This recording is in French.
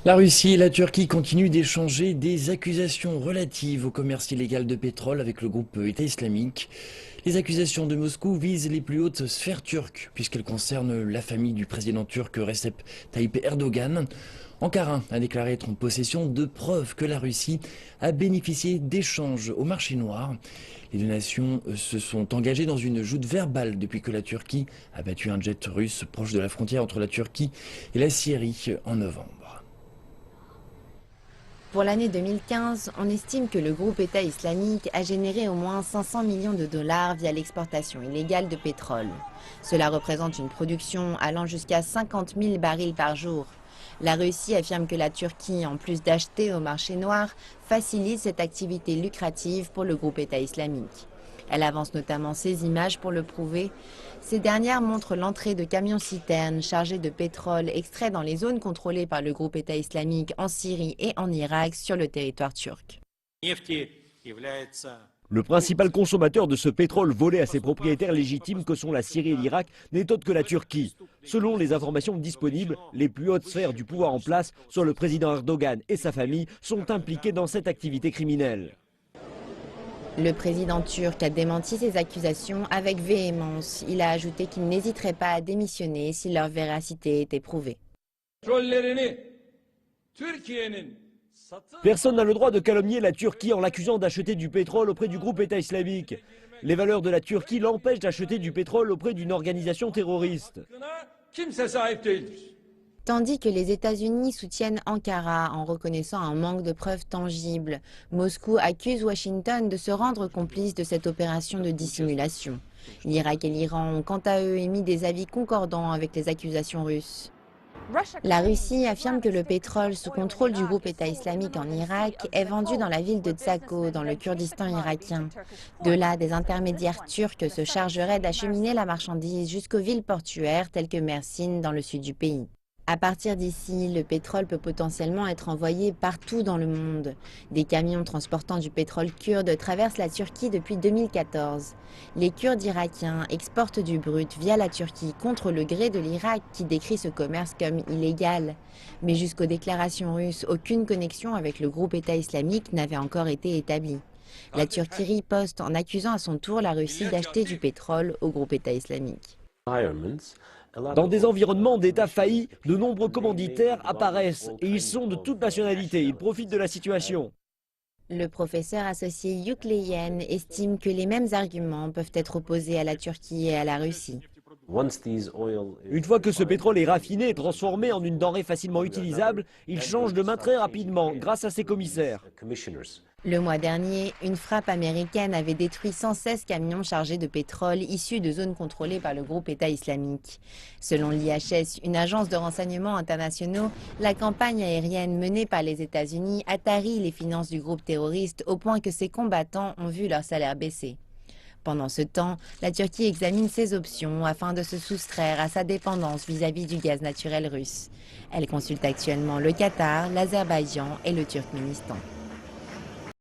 La Russie et la Turquie continuent d'échanger des accusations relatives au commerce illégal de pétrole avec le groupe État islamique. Les accusations de Moscou visent les plus hautes sphères turques, puisqu'elles concernent la famille du président turc Recep Tayyip Erdogan. Ankara a déclaré être en possession de preuves que la Russie a bénéficié d'échanges au marché noir. Les deux nations se sont engagées dans une joute verbale depuis que la Turquie a battu un jet russe proche de la frontière entre la Turquie et la Syrie en novembre. Pour l'année 2015, on estime que le groupe État islamique a généré au moins 500 millions de dollars via l'exportation illégale de pétrole. Cela représente une production allant jusqu'à 50 000 barils par jour. La Russie affirme que la Turquie, en plus d'acheter au marché noir, facilite cette activité lucrative pour le groupe État islamique. Elle avance notamment ces images pour le prouver. Ces dernières montrent l'entrée de camions-citernes chargés de pétrole extrait dans les zones contrôlées par le groupe État islamique en Syrie et en Irak sur le territoire turc. Le principal consommateur de ce pétrole volé à ses propriétaires légitimes que sont la Syrie et l'Irak n'est autre que la Turquie. Selon les informations disponibles, les plus hautes sphères du pouvoir en place, soit le président Erdogan et sa famille, sont impliqués dans cette activité criminelle. Le président turc a démenti ces accusations avec véhémence. Il a ajouté qu'il n'hésiterait pas à démissionner si leur véracité était prouvée. Personne n'a le droit de calomnier la Turquie en l'accusant d'acheter du pétrole auprès du groupe État islamique. Les valeurs de la Turquie l'empêchent d'acheter du pétrole auprès d'une organisation terroriste. Tandis que les États-Unis soutiennent Ankara en reconnaissant un manque de preuves tangibles, Moscou accuse Washington de se rendre complice de cette opération de dissimulation. L'Irak et l'Iran ont quant à eux émis des avis concordants avec les accusations russes. La Russie affirme que le pétrole sous contrôle du groupe État islamique en Irak est vendu dans la ville de Tzako, dans le Kurdistan irakien. De là, des intermédiaires turcs se chargeraient d'acheminer la marchandise jusqu'aux villes portuaires telles que Mersin dans le sud du pays. À partir d'ici, le pétrole peut potentiellement être envoyé partout dans le monde. Des camions transportant du pétrole kurde traversent la Turquie depuis 2014. Les Kurdes irakiens exportent du brut via la Turquie contre le gré de l'Irak qui décrit ce commerce comme illégal. Mais jusqu'aux déclarations russes, aucune connexion avec le groupe État islamique n'avait encore été établie. La Turquie riposte en accusant à son tour la Russie d'acheter du pétrole au groupe État islamique. Dans des environnements d'État faillis, de nombreux commanditaires apparaissent et ils sont de toute nationalité. Ils profitent de la situation. Le professeur associé Yukleyen estime que les mêmes arguments peuvent être opposés à la Turquie et à la Russie. Une fois que ce pétrole est raffiné et transformé en une denrée facilement utilisable, il change de main très rapidement grâce à ses commissaires. Le mois dernier, une frappe américaine avait détruit 116 camions chargés de pétrole issus de zones contrôlées par le groupe État islamique. Selon l'IHS, une agence de renseignement internationaux, la campagne aérienne menée par les États-Unis a tari les finances du groupe terroriste au point que ses combattants ont vu leur salaire baisser. Pendant ce temps, la Turquie examine ses options afin de se soustraire à sa dépendance vis-à-vis du gaz naturel russe. Elle consulte actuellement le Qatar, l'Azerbaïdjan et le Turkménistan.